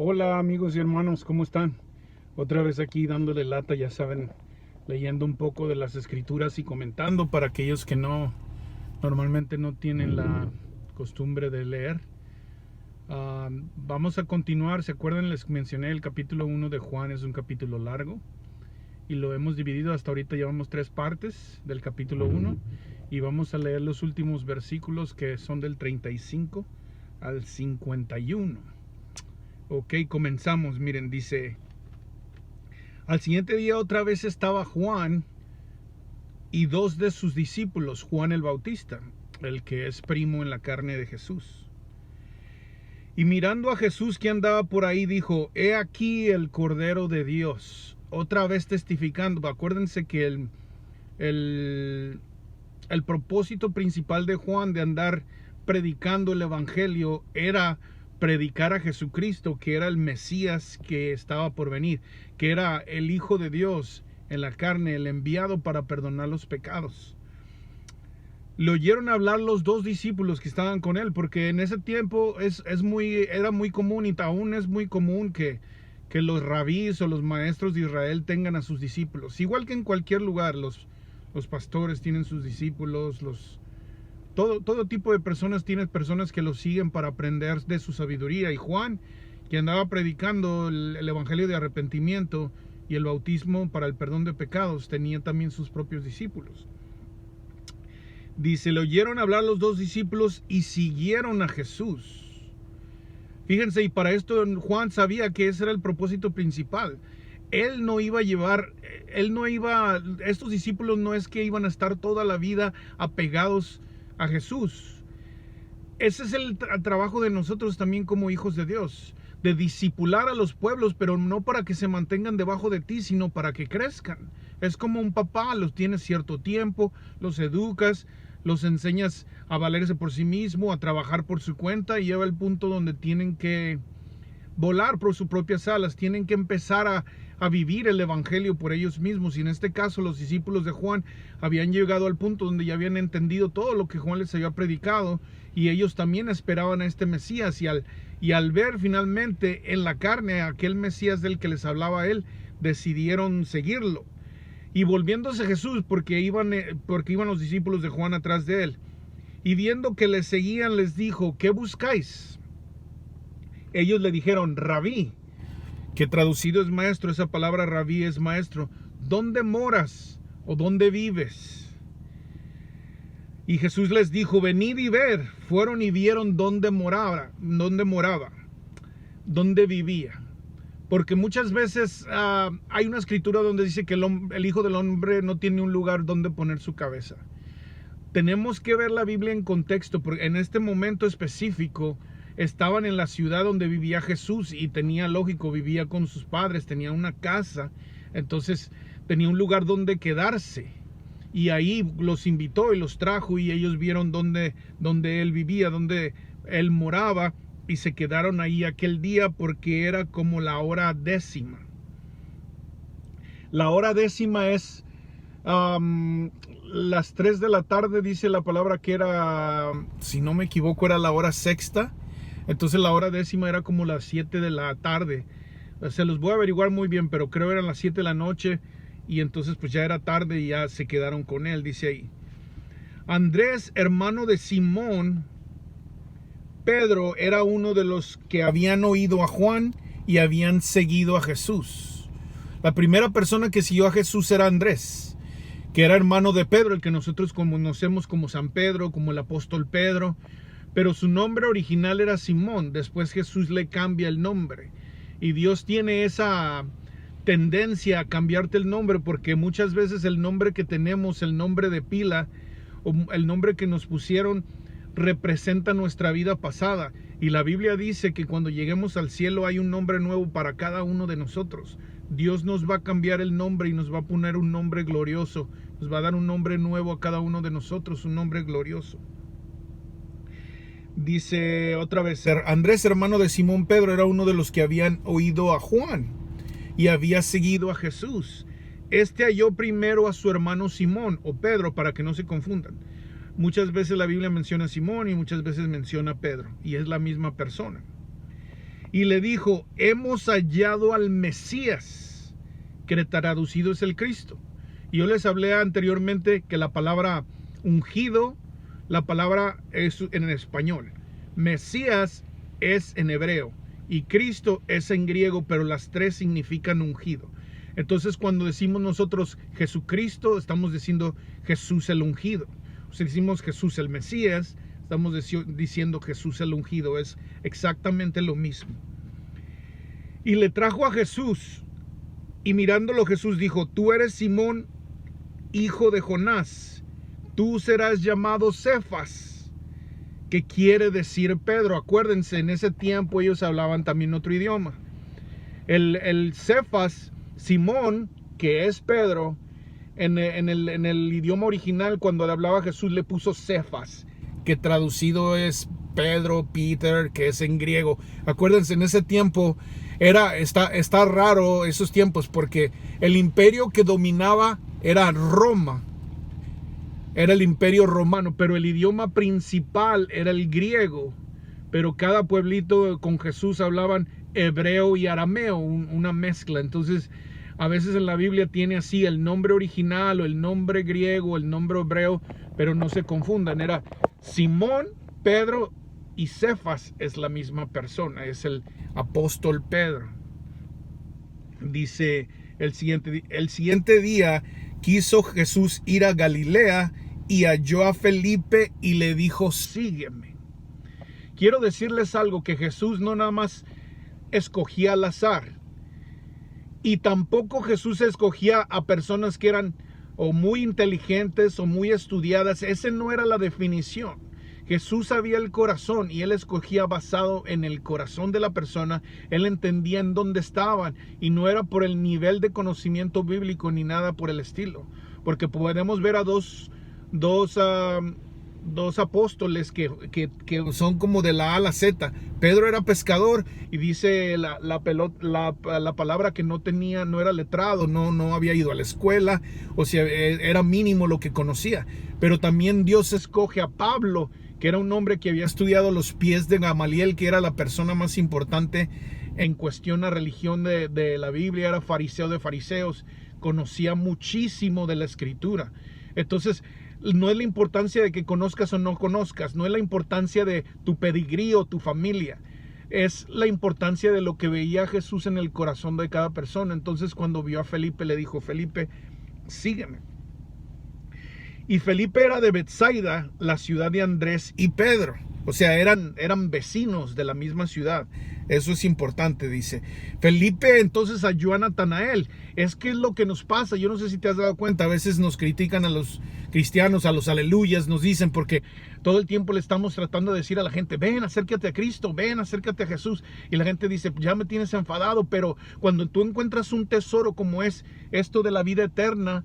Hola amigos y hermanos, ¿cómo están? Otra vez aquí dándole lata, ya saben, leyendo un poco de las escrituras y comentando para aquellos que normalmente no tienen la costumbre de leer. Vamos a continuar, ¿se acuerdan? Les mencioné el capítulo 1 de Juan, es un capítulo largo y lo hemos dividido, hasta ahorita llevamos 3 partes del capítulo 1 y vamos a leer los últimos versículos que son del 35 al 51. Ok, comenzamos. Miren, dice: al siguiente día otra vez estaba Juan y 2 de sus discípulos, Juan el Bautista, el que es primo en la carne de Jesús. Y mirando a Jesús que andaba por ahí, dijo: he aquí el Cordero de Dios. Otra vez testificando. Acuérdense que el propósito principal de Juan de andar predicando el Evangelio era predicar a Jesucristo, que era el Mesías que estaba por venir, que era el Hijo de Dios en la carne, el enviado para perdonar los pecados. Le oyeron hablar los 2 discípulos que estaban con él, porque en ese tiempo era muy común y aún es muy común que los rabís o los maestros de Israel tengan a sus discípulos. Igual que en cualquier lugar, los pastores tienen sus discípulos, todo tipo de personas tienen personas que los siguen para aprender de su sabiduría. Y Juan, que andaba predicando el evangelio de arrepentimiento y el bautismo para el perdón de pecados, tenía también sus propios discípulos. Dice: le oyeron hablar los 2 discípulos y siguieron a Jesús. Fíjense, y para esto Juan sabía que ese era el propósito principal. Él no iba a llevar, estos discípulos no es que iban a estar toda la vida apegados a Jesús. Ese es el trabajo de nosotros también como hijos de Dios, de discipular a los pueblos, pero no para que se mantengan debajo de ti, sino para que crezcan. Es como un papá, los tienes cierto tiempo, los educas, los enseñas a valerse por sí mismo, a trabajar por su cuenta, y llega el punto donde tienen que volar por sus propias alas, tienen que empezar a vivir el evangelio por ellos mismos. Y en este caso los discípulos de Juan habían llegado al punto donde ya habían entendido todo lo que Juan les había predicado, y ellos también esperaban a este Mesías, y al ver finalmente en la carne a aquel Mesías del que les hablaba él, decidieron seguirlo. Y volviéndose Jesús, porque iban los discípulos de Juan atrás de él, y viendo que le seguían, les dijo: ¿qué buscáis? Ellos le dijeron: Rabí, que traducido es maestro. Esa palabra rabí es maestro. ¿Dónde moras o dónde vives? Y Jesús les dijo: venid y ver. Fueron y vieron dónde moraba, dónde vivía. Porque muchas veces hay una escritura donde dice que el Hijo del Hombre no tiene un lugar donde poner su cabeza. Tenemos que ver la Biblia en contexto, porque en este momento específico estaban en la ciudad donde vivía Jesús, y tenía lógico, vivía con sus padres, tenía una casa, entonces tenía un lugar donde quedarse. Y ahí los invitó y los trajo, y ellos vieron donde él vivía, donde él moraba, y se quedaron ahí aquel día porque era como la hora 10ª. La hora 10ª es las 3 de la tarde, dice la palabra que era, si no me equivoco, era la hora 6ª. Entonces la hora 10ª era como las 7 de la tarde. Se los voy a averiguar muy bien, pero creo que eran las 7 de la noche. Y entonces pues ya era tarde y ya se quedaron con él, dice ahí. Andrés, hermano de Simón Pedro, era uno de los que habían oído a Juan y habían seguido a Jesús. La primera persona que siguió a Jesús era Andrés, que era hermano de Pedro, el que nosotros conocemos como San Pedro, como el apóstol Pedro. Pero su nombre original era Simón. Después Jesús le cambia el nombre. Y Dios tiene esa tendencia a cambiarte el nombre, porque muchas veces el nombre que tenemos, el nombre de pila, o el nombre que nos pusieron, representa nuestra vida pasada. Y la Biblia dice que cuando lleguemos al cielo hay un nombre nuevo para cada uno de nosotros. Dios nos va a cambiar el nombre y nos va a poner un nombre glorioso. Nos va a dar un nombre nuevo a cada uno de nosotros, un nombre glorioso. Dice otra vez: Andrés, hermano de Simón Pedro, era uno de los que habían oído a Juan y había seguido a Jesús. Este halló primero a su hermano Simón, o Pedro, para que no se confundan. Muchas veces la Biblia menciona a Simón y muchas veces menciona a Pedro, y es la misma persona. y le dijo: hemos hallado al Mesías, que traducido es el Cristo. Y yo les hablé anteriormente que la palabra ungido, la palabra es en español, Mesías es en hebreo y Cristo es en griego, pero las tres significan ungido. Entonces cuando decimos nosotros Jesucristo, estamos diciendo Jesús el ungido. Si decimos Jesús el Mesías, estamos diciendo Jesús el ungido. Es exactamente lo mismo. Y le trajo a Jesús, y mirándolo Jesús dijo: tú eres Simón, hijo de Jonás, tú serás llamado Cefas, que quiere decir Pedro. Acuérdense, en ese tiempo ellos hablaban también otro idioma. El Cefas, Simón, que es Pedro, en el idioma original, cuando le hablaba a Jesús, le puso Cefas, que traducido es Pedro, Peter, que es en griego. Acuérdense, en ese tiempo está raro esos tiempos, porque el imperio que dominaba era Roma, era el imperio romano, pero el idioma principal era el griego. Pero cada pueblito con Jesús hablaban hebreo y arameo, una mezcla. Entonces a veces en la Biblia tiene así el nombre original o el nombre griego, el nombre hebreo, pero no se confundan. Era Simón, Pedro y Cefas es la misma persona, es el apóstol Pedro. Dice el siguiente día quiso Jesús ir a Galilea y halló a Felipe y le dijo: sígueme. Quiero decirles algo, que Jesús no nada más escogía al azar, y tampoco Jesús escogía a personas que eran o muy inteligentes o muy estudiadas. Ese no era la definición. Jesús sabía el corazón y Él escogía basado en el corazón de la persona. Él entendía en dónde estaban, y no era por el nivel de conocimiento bíblico ni nada por el estilo. Porque podemos ver a dos apóstoles que son como de la A a la Z. Pedro era pescador y dice la palabra que no era letrado, no había ido a la escuela, o sea, era mínimo lo que conocía. Pero también Dios escoge a Pablo, que era un hombre que había estudiado los pies de Gamaliel, que era la persona más importante en cuestión a religión de la Biblia. Era fariseo de fariseos, conocía muchísimo de la escritura. Entonces no es la importancia de que conozcas o no conozcas, no es la importancia de tu pedigrí o tu familia, es la importancia de lo que veía Jesús en el corazón de cada persona. Entonces cuando vio a Felipe, le dijo: Felipe, sígueme. Y Felipe era de Betsaida, la ciudad de Andrés y Pedro. O sea, eran vecinos de la misma ciudad. Eso es importante, dice. Felipe entonces halló a Natanael. Es que es lo que nos pasa. Yo no sé si te has dado cuenta. A veces nos critican a los cristianos, a los aleluyas, nos dicen, porque todo el tiempo le estamos tratando de decir a la gente: ven, acércate a Cristo, ven, acércate a Jesús. Y la gente dice: ya me tienes enfadado. Pero cuando tú encuentras un tesoro como es esto de la vida eterna,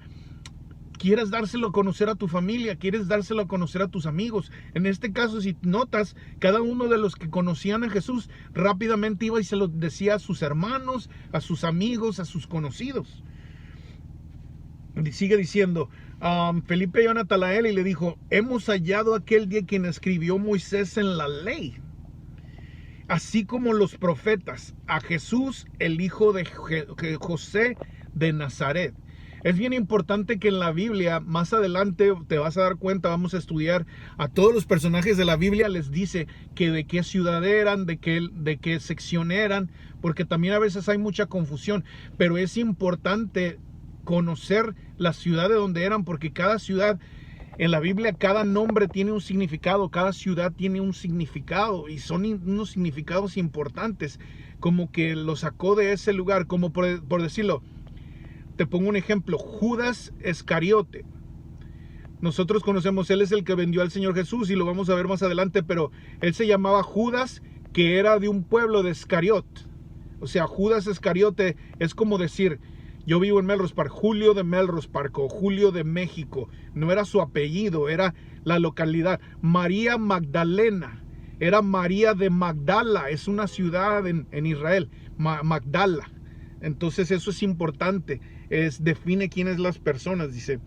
quieres dárselo a conocer a tu familia, quieres dárselo a conocer a tus amigos. En este caso, si notas, cada uno de los que conocían a Jesús rápidamente iba y se lo decía a sus hermanos, a sus amigos, a sus conocidos. Y sigue diciendo, Felipe y Natanael, y le dijo: hemos hallado aquel día quien escribió Moisés en la ley, así como los profetas, a Jesús, el hijo de José de Nazaret. Es bien importante que en la Biblia, más adelante te vas a dar cuenta, vamos a estudiar a todos los personajes de la Biblia, les dice que de qué ciudad eran, de qué sección eran, porque también a veces hay mucha confusión, pero es importante conocer la ciudad de donde eran, porque cada ciudad en la Biblia, cada nombre tiene un significado, cada ciudad tiene un significado, y son unos significados importantes, como que lo sacó de ese lugar, como por decirlo. Te pongo un ejemplo: Judas Iscariote. Nosotros conocemos, él es el que vendió al Señor Jesús, y lo vamos a ver más adelante, pero él se llamaba Judas, que era de un pueblo de Iscariot. O sea, Judas Iscariote es como decir: yo vivo en Melrose Park, Julio de Melrose Park o Julio de México. No era su apellido, era la localidad. María Magdalena era María de Magdala, es una ciudad en Israel, Magdala. Entonces eso es importante, define quiénes las personas. Dice: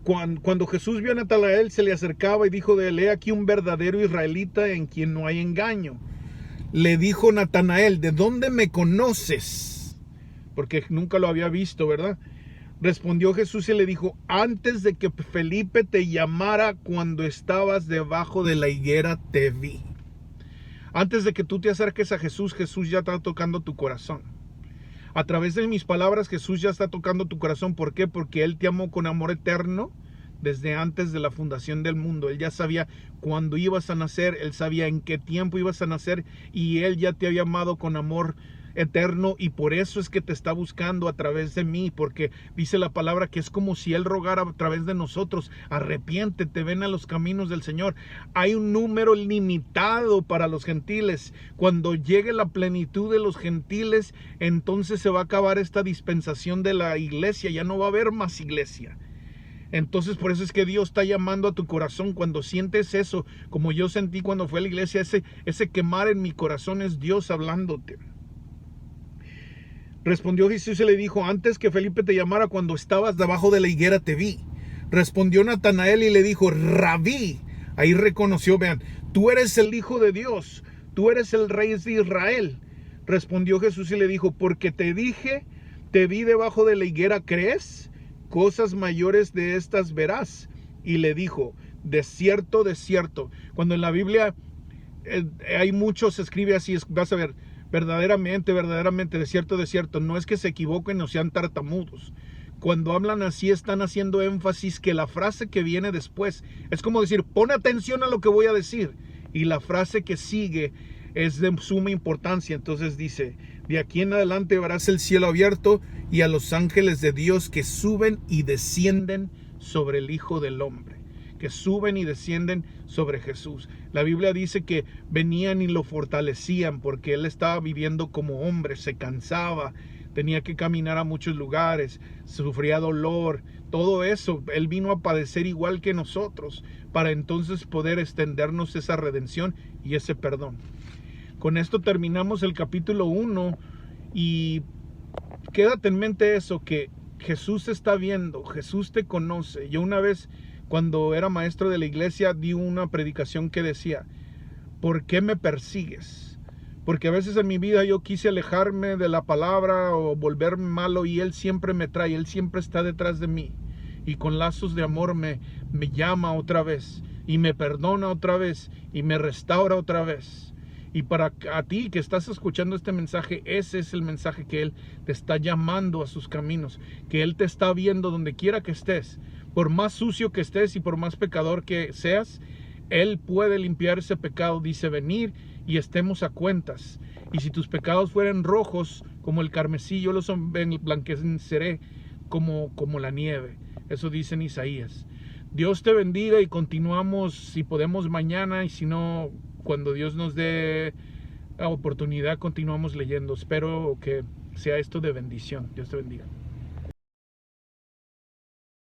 cuando Jesús vio a Natanael, se le acercaba y dijo de él: he aquí un verdadero israelita en quien no hay engaño. le dijo Natanael, ¿de dónde me conoces? Porque nunca lo había visto, ¿verdad? Respondió Jesús y le dijo, antes de que Felipe te llamara, cuando estabas debajo de la higuera, te vi. Antes de que tú te acerques a Jesús, Jesús ya está tocando tu corazón. A través de mis palabras, Jesús ya está tocando tu corazón. ¿Por qué? Porque Él te amó con amor eterno desde antes de la fundación del mundo. Él ya sabía cuándo ibas a nacer, Él sabía en qué tiempo ibas a nacer y Él ya te había amado con amor eterno, y por eso es que te está buscando a través de mí, porque dice la palabra que es como si Él rogara a través de nosotros: arrepiéntete, ven a los caminos del Señor. Hay un número limitado para los gentiles. Cuando llegue la plenitud de los gentiles, entonces se va a acabar esta dispensación de la iglesia, ya no va a haber más iglesia. Entonces por eso es que Dios está llamando a tu corazón. Cuando sientes eso, como yo sentí cuando fui a la iglesia, ese quemar en mi corazón es Dios hablándote. Respondió Jesús y le dijo, antes que Felipe te llamara, cuando estabas debajo de la higuera, te vi. Respondió Natanael y le dijo, Rabí. Ahí reconoció, vean, tú eres el Hijo de Dios, tú eres el Rey de Israel. Respondió Jesús y le dijo, porque te dije, te vi debajo de la higuera, ¿crees? Cosas mayores de estas verás. Y le dijo, de cierto, de cierto. Cuando en la Biblia hay muchos, se escribe así, vas a ver, verdaderamente, verdaderamente, de cierto, no es que se equivoquen o sean tartamudos. Cuando hablan así están haciendo énfasis que la frase que viene después es como decir, pon atención a lo que voy a decir, y la frase que sigue es de suma importancia. Entonces dice, de aquí en adelante verás el cielo abierto y a los ángeles de Dios que suben y descienden sobre el Hijo del Hombre, que suben y descienden sobre Jesús. La Biblia dice que venían y lo fortalecían porque Él estaba viviendo como hombre, se cansaba, tenía que caminar a muchos lugares, sufría dolor, todo eso. Él vino a padecer igual que nosotros para entonces poder extendernos esa redención y ese perdón. Con esto terminamos el capítulo 1 y quédate en mente eso, que Jesús te está viendo, Jesús te conoce. Yo una vez, cuando era maestro de la iglesia, di una predicación que decía, ¿por qué me persigues? Porque a veces en mi vida yo quise alejarme de la palabra o volverme malo, y Él siempre me trae, Él siempre está detrás de mí. Y con lazos de amor me llama otra vez, y me perdona otra vez, y me restaura otra vez. Y para a ti que estás escuchando este mensaje, ese es el mensaje, que Él te está llamando a sus caminos, que Él te está viendo donde quiera que estés. Por más sucio que estés y por más pecador que seas, Él puede limpiar ese pecado. Dice, venir y estemos a cuentas. Y si tus pecados fueran rojos como el carmesí, yo los blanqueceré como la nieve. Eso dice en Isaías. Dios te bendiga y continuamos, si podemos, mañana, y si no, cuando Dios nos dé la oportunidad, continuamos leyendo. Espero que sea esto de bendición. Dios te bendiga.